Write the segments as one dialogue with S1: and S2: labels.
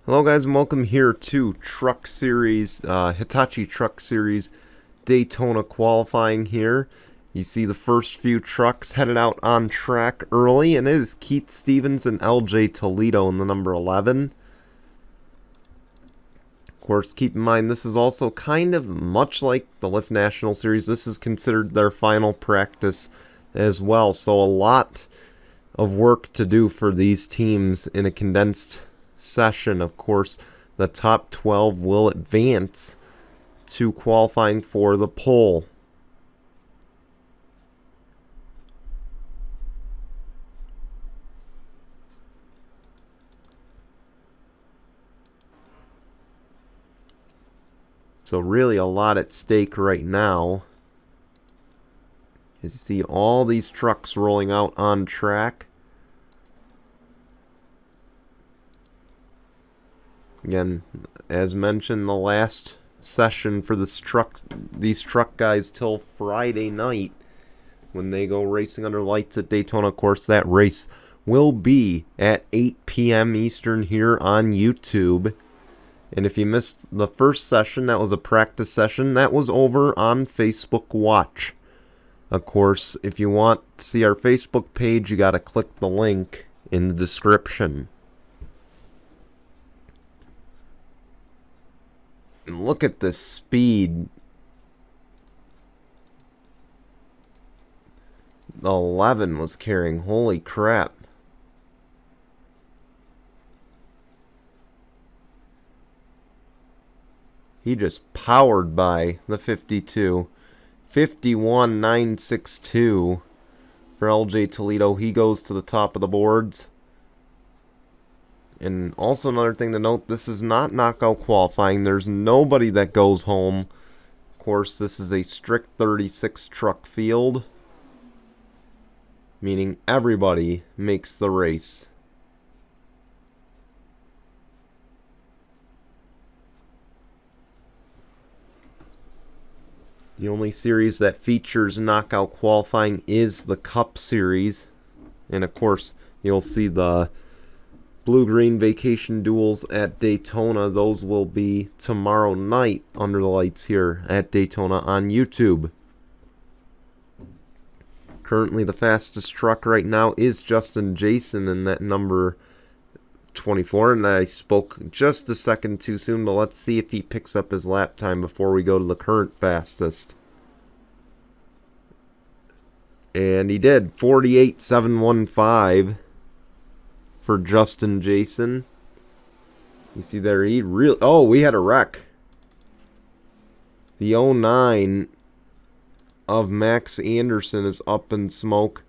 S1: Hello guys and welcome here to Truck Series, Hitachi Truck Series Daytona qualifying here. You see the first few trucks headed out on track early, and it is Keith Stevens and LJ Toledo in the number 11. Of course, keep in mind this is also kind of much like the Lift National Series. This is considered their final practice as well, so a lot of work to do for these teams in a condensed session. Of course, the top 12 will advance to qualifying for the pole. So really a lot at stake right now. As you see all these trucks rolling out on track. Again, as mentioned, the last session for these truck guys till Friday night when they go racing under lights at Daytona. Of course, that race will be at 8 p.m. Eastern here on YouTube. And if you missed the first session, that was a practice session. That was over on Facebook Watch. Of course, if you want to see our Facebook page, you got to click the link in the description. And look at the speed. The 11 was carrying. Holy crap. He just powered by the 52. 51.962 for LJ Toledo. He goes to the top of the boards. And also another thing to note, this is not knockout qualifying. There's nobody that goes home. Of course, this is a strict 36 truck field, meaning everybody makes the race. The only series that features knockout qualifying is the Cup Series. And of course, you'll see the Blue-Green Vacation Duels at Daytona. Those will be tomorrow night under the lights here at Daytona on YouTube. Currently, the fastest truck right now is Justin Jason in that number 24. And I spoke just a second too soon, but let's see if he picks up his lap time before we go to the current fastest. And he did. 48.715. For Justin Jason. You see there, he really... Oh, we had a wreck. The 09 of Max Anderson is up in smoke.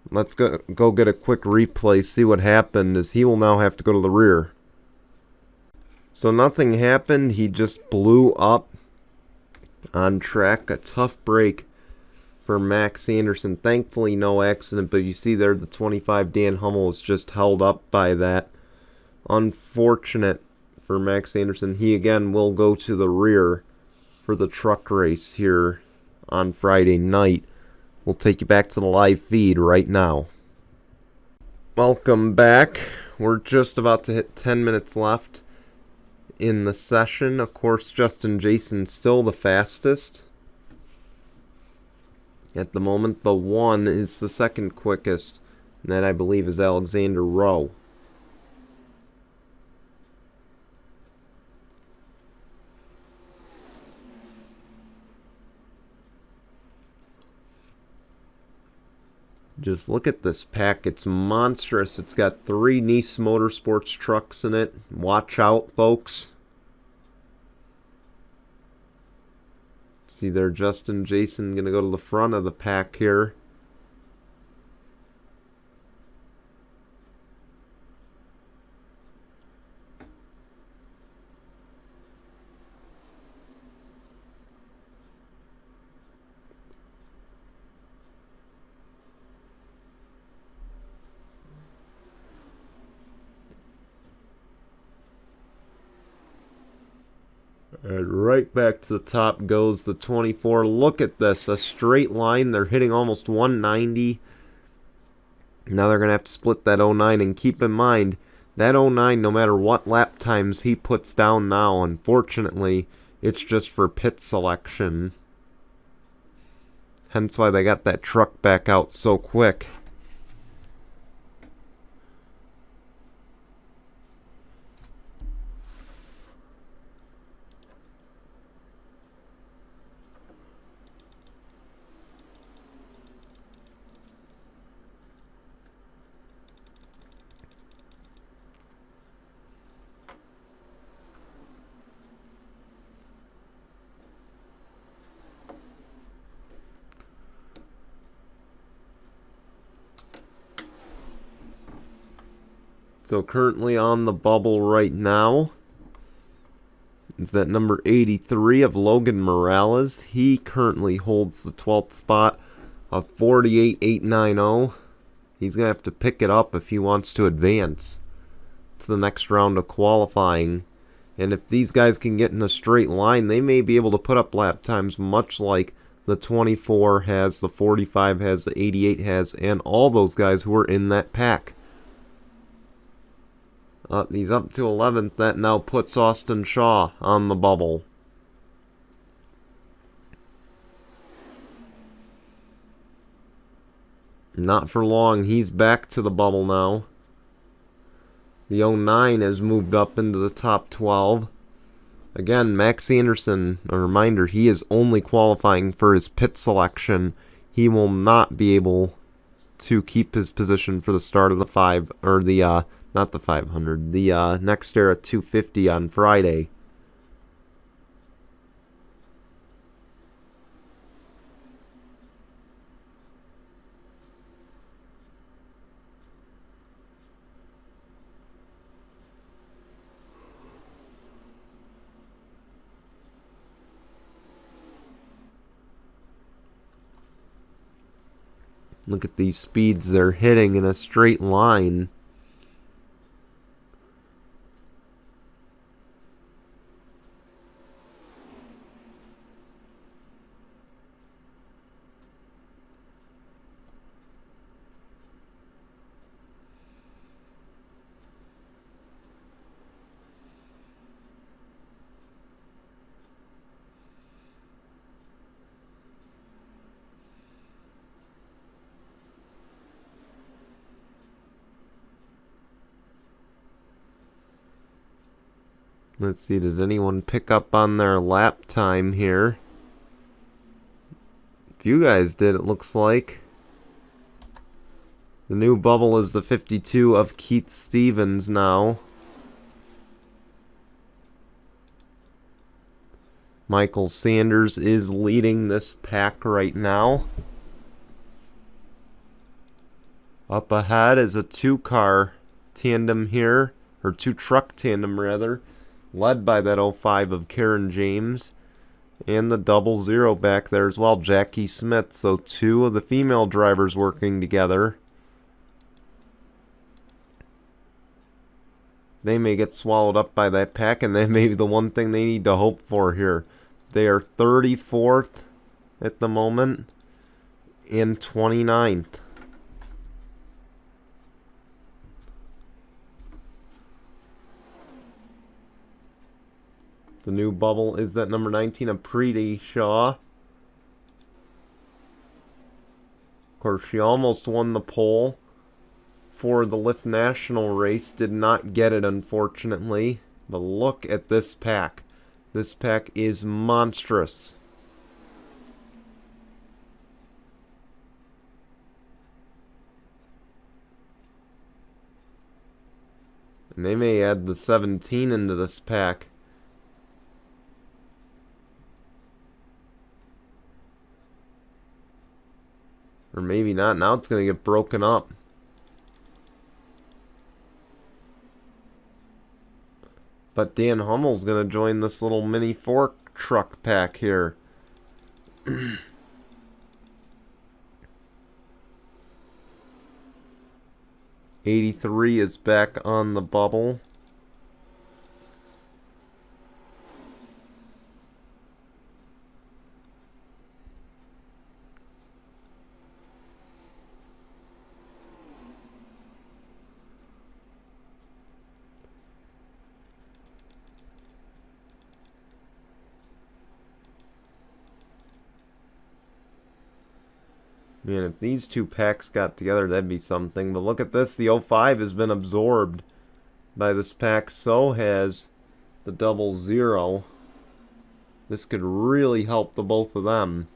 S1: Let's go get a quick replay, see what happened, as he will now have to go to the rear. So nothing happened. He just blew up on track. A tough break for Max Anderson. Thankfully, no accident, but you see there the 25 Dan Hummel is just held up by that. Unfortunate for Max Anderson. He again will go to the rear for the truck race here on Friday night. We'll take you back to the live feed right now. Welcome back. We're just about to hit 10 minutes left in the session. Of course, Justin Jason still the fastest. At the moment, the 1 is the second quickest, and that I believe is Alexander Rowe. Just look at this pack. It's monstrous. It's got 3 Nice Motorsports trucks in it. Watch out, folks. See there, Justin Jason going to go to the front of the pack here. And right back to the top goes the 24. Look at this, a straight line. They're hitting almost 190. Now they're going to have to split that 09, and keep in mind, That '09, no matter what lap times he puts down now, unfortunately, it's just for pit selection. Hence why they got that truck back out so quick. So currently on the bubble right now is that number 83 of Logan Morales. He currently holds the 12th spot of 48,890. He's going to have to pick it up if he wants to advance to the next round of qualifying. And if these guys can get in a straight line, they may be able to put up lap times much like the 24 has, the 45 has, the 88 has, and all those guys who were in that pack. He's up to 11th. That now puts Austin Shaw on the bubble. Not for long. He's back to the bubble now. The '09 has moved up into the top 12. Again, Max Anderson, a reminder, he is only qualifying for his pit selection. He will not be able to keep his position for the start of the not the 500, the Nextera 250 on Friday. Look at these speeds they're hitting in a straight line. Let's see, does anyone pick up on their lap time here? If you guys did, it looks like. The new bubble is the 52 of Keith Stevens now. Michael Sanders is leading this pack right now. Up ahead is a two-car tandem here, or two-truck tandem rather, led by that '05 of Karen James, and the 00 back there as well, Jackie Smith. So two of the female drivers working together. They may get swallowed up by that pack, and that may be the one thing they need to hope for here. They are 34th at the moment and 29th. The new bubble is that number 19 of Preeti Shaw. Of course, she almost won the pole for the Lyft National race. Did not get it, unfortunately. But look at this pack. This pack is monstrous. And they may add the 17 into this pack. Or maybe not. Now it's going to get broken up. But Dan Hummel's going to join this little mini fork truck pack here. 83 is back on the bubble. Man, if these two packs got together, that'd be something. But look at this. The 05 has been absorbed by this pack. So has the 00. This could really help the both of them.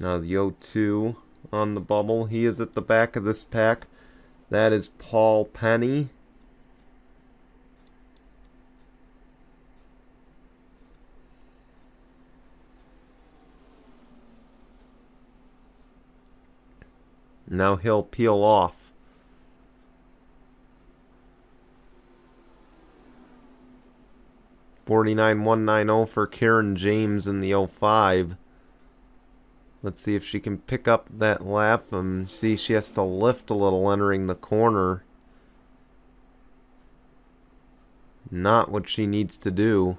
S1: Now the 02 on the bubble. He is at the back of this pack. That is Paul Penny. Now he'll peel off. $49,190 for Karen James in the 05. Let's see if she can pick up that lap. See, she has to lift a little entering the corner. Not what she needs to do.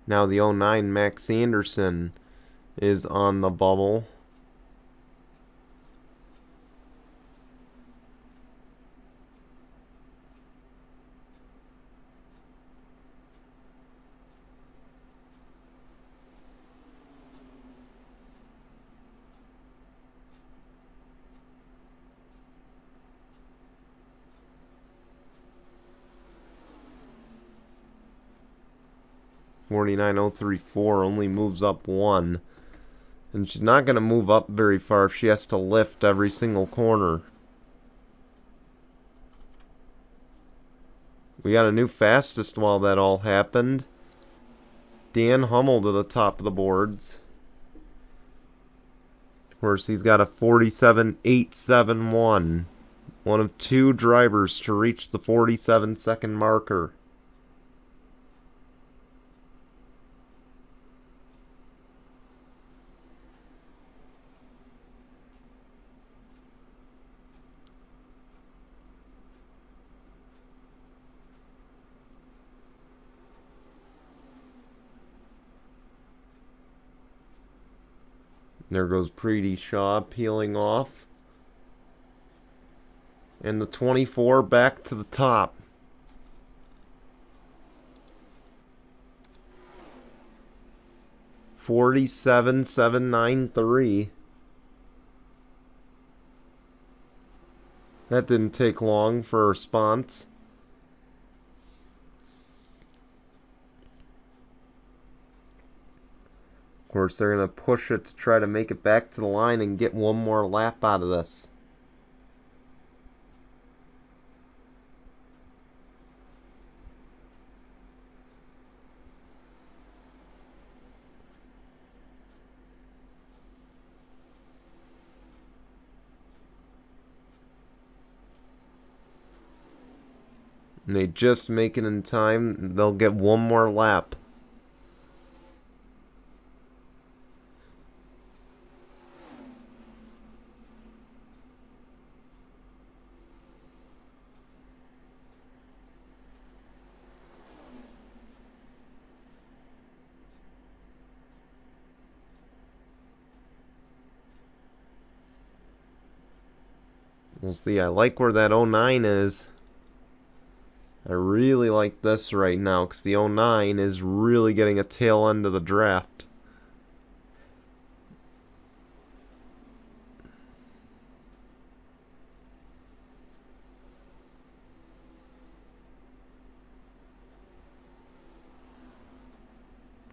S1: Now the 09 Max Anderson is on the bubble. $49,034 only moves up 1. And she's not going to move up very far if she has to lift every single corner. We got a new fastest while that all happened. Dan Hummel to the top of the boards. Of course, he's got a 47.871. One of 2 drivers to reach the 47-second marker. There goes Preety Shaw peeling off. And the 24 back to the top. $47,793. That didn't take long for a response. Of course, they're going to push it to try to make it back to the line and get one more lap out of this. And they just make it in time. They'll get one more lap. We'll see. I like where that 09 is. I really like this right now because the 09 is really getting a tail end of the draft.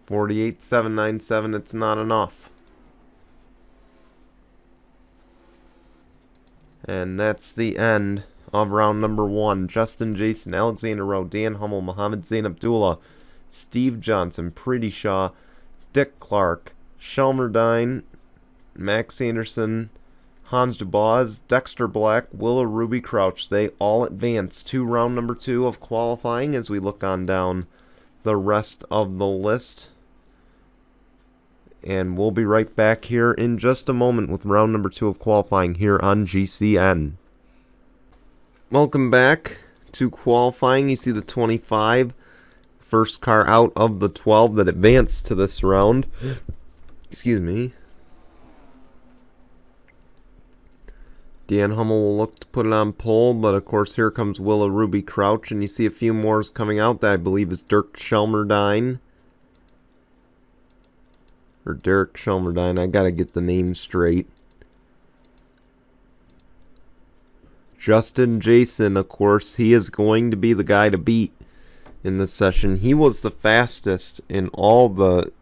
S1: $48,797. It's not enough. And that's the end of round number 1. Justin Jason, Alexander Rowe, Dan Hummel, Mohammed Zain Abdullah, Steve Johnson, Preety Shaw, Dick Clark, Shelmer Dine, Max Anderson, Hans DeBoz, Dexter Black, Willow Ruby Crouch. They all advance to round number 2 of qualifying as we look on down the rest of the list. And we'll be right back here in just a moment with round number 2 of qualifying here on GCN. Welcome back to qualifying. You see the 25, first car out of the 12 that advanced to this round. Excuse me. Dan Hummel will look to put it on pole, but of course here comes Willa Ruby Crouch, and you see a few more coming out that I believe is Dirk Shelmerdine. Or Derek Shelmerdine, I gotta get the name straight. Justin Jason, of course, he is going to be the guy to beat in this session. He was the fastest in all the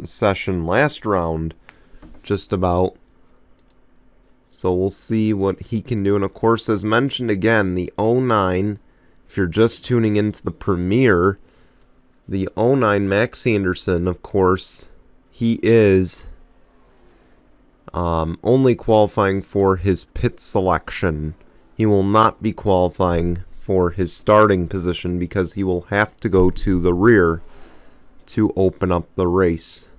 S1: session last round, just about. So we'll see what he can do. And of course, as mentioned again, the 09, if you're just tuning into the premiere, the 09 Max Anderson, of course, he is only qualifying for his pit selection. He will not be qualifying for his starting position because he will have to go to the rear to open up the race.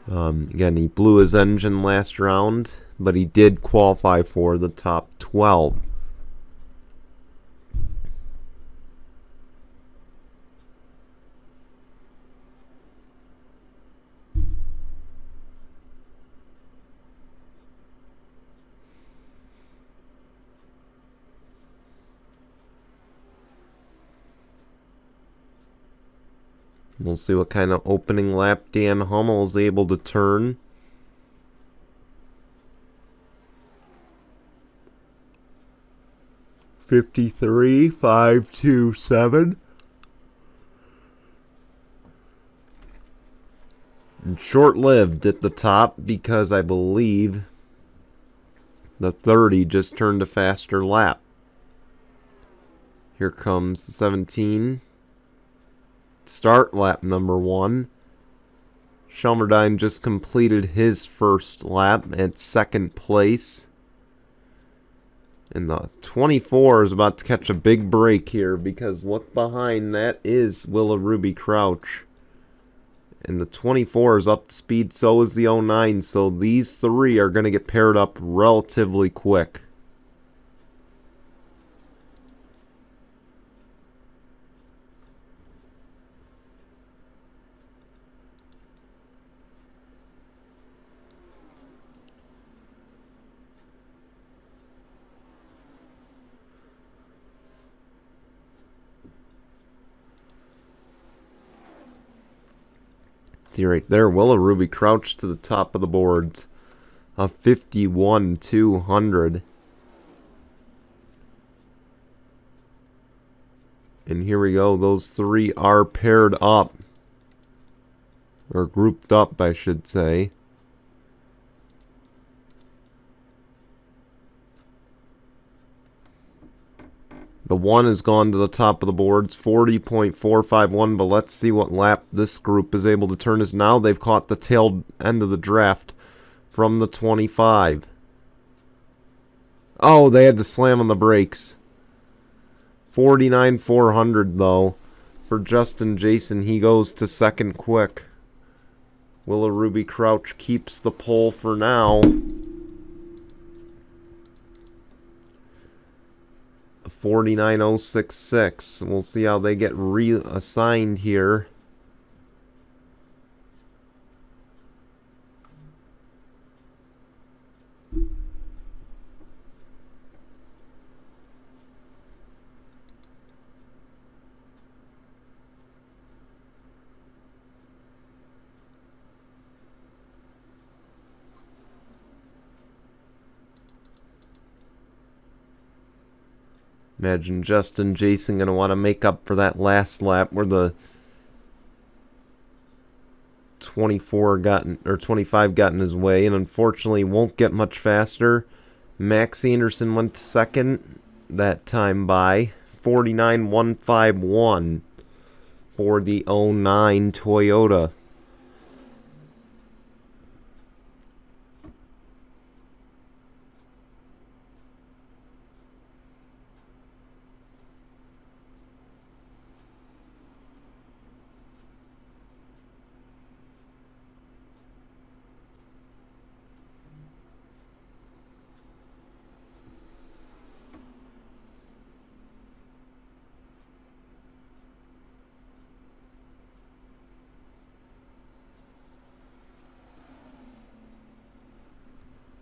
S1: Again, he blew his engine last round, but he did qualify for the top 12. We'll see what kind of opening lap Dan Hummel is able to turn. .53.527. And short-lived at the top because I believe the 30 just turned a faster lap. Here comes the 17. Start lap number 1. Shelmerdine just completed his first lap at second place. And the 24 is about to catch a big break here because look behind, that is Willa Ruby Crouch. And the 24 is up to speed, so is the 09. So these three are going to get paired up relatively quick. See right there, Willa Ruby Crouch to the top of the boards. A 51,200. And here we go. Those three are paired up. Or grouped up, I should say. The 1 has gone to the top of the boards, 40.451, but let's see what lap this group is able to turn, as now they've caught the tail end of the draft from the 25. Oh, they had to slam on the brakes. 49,400 though. For Justin Jason, he goes to second quick. Willa Ruby Crouch keeps the pole for now. 49,066. We'll see how they get reassigned here. Imagine Justin Jason going to want to make up for that last lap where the 25 got in his way, and unfortunately won't get much faster. Max Anderson went to second that time by 49,151 for the 09 Toyota.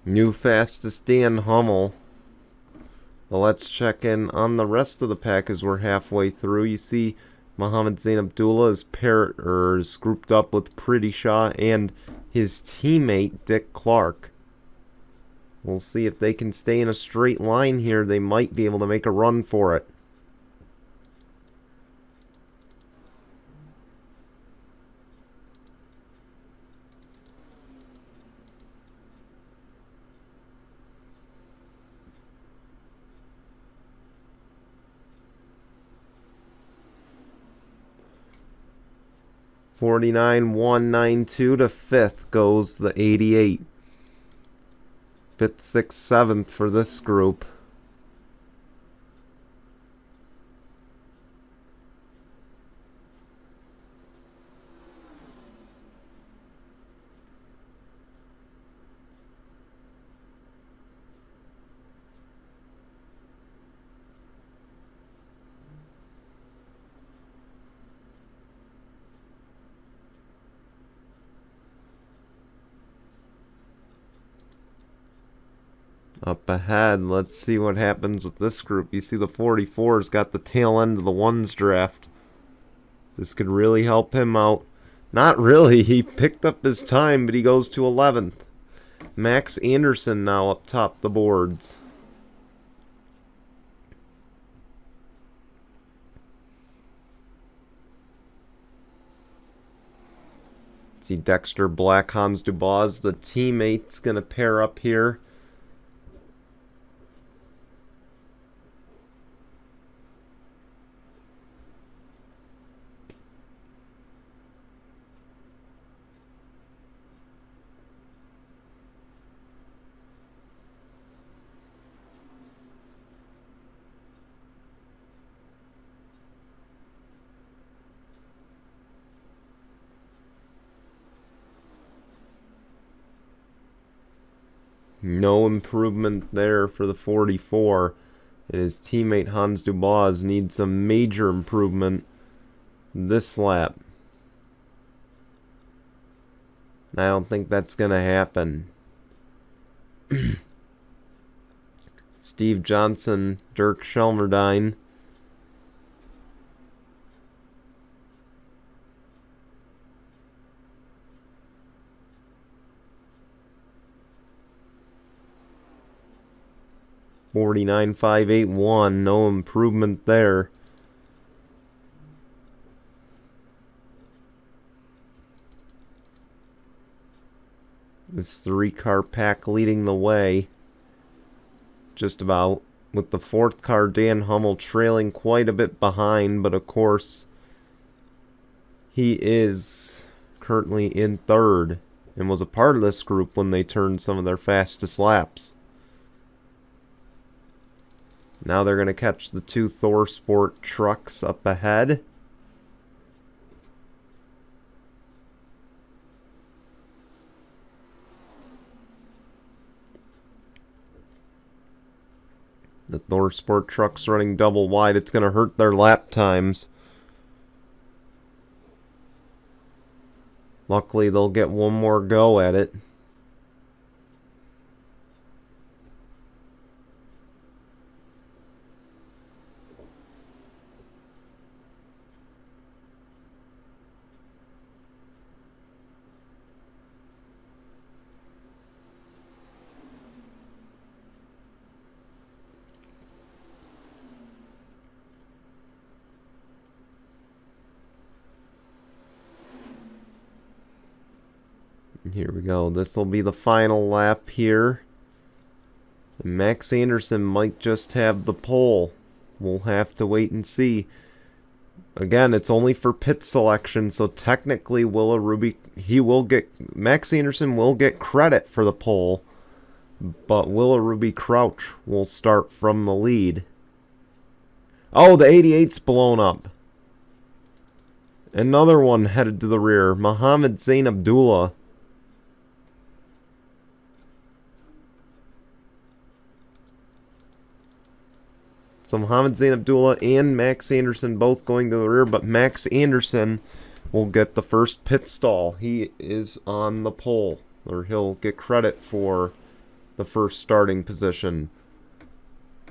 S1: New fastest Dan Hummel. Well, let's check in on the rest of the pack as we're halfway through. You see Mohammed Zain Abdullah is grouped up with Pretty Shaw and his teammate Dick Clark. We'll see if they can stay in a straight line here. They might be able to make a run for it. $49,192 to 5th goes the 88. 5th, 6th, 7th for this group. Up ahead, let's see what happens with this group. You see the 44's got the tail end of the ones draft. This could really help him out. Not really, he picked up his time, but he goes to 11th. Max Anderson now up top the boards. See Dexter Black, Hans Dubois, the teammate's going to pair up here. No improvement there for the 44. And his teammate Hans Dubois needs some major improvement this lap. I don't think that's going to happen. Steve Johnson, Dirk Shelmerdine. $49,581, no improvement there. This 3-car pack leading the way, just about, with the 4th car Dan Hummel trailing quite a bit behind, but of course he is currently in 3rd and was a part of this group when they turned some of their fastest laps. Now they're going to catch the 2 Thor Sport trucks up ahead. The Thor Sport truck's running double wide. It's going to hurt their lap times. Luckily, they'll get one more go at it. Here we go. This will be the final lap here. And Max Anderson might just have the pole. We'll have to wait and see. Again, it's only for pit selection, so technically Max Anderson will get credit for the pole, but Willarooby Crouch will start from the lead. Oh, the 88's blown up. Another one headed to the rear. Mohammed Zain Abdullah. So Mohammed Zain Abdullah and Max Anderson both going to the rear, but Max Anderson will get the first pit stall. He is on the pole, or he'll get credit for the first starting position.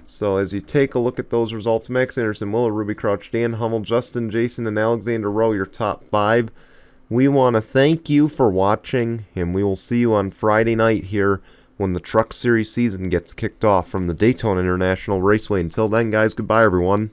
S1: So as you take a look at those results, Max Anderson, Willa, Ruby Crouch, Dan Hummel, Justin, Jason, and Alexander Rowe, your top 5. We want to thank you for watching, and we will see you on Friday night here when the Truck Series season gets kicked off from the Daytona International Raceway. Until then, guys, goodbye, everyone.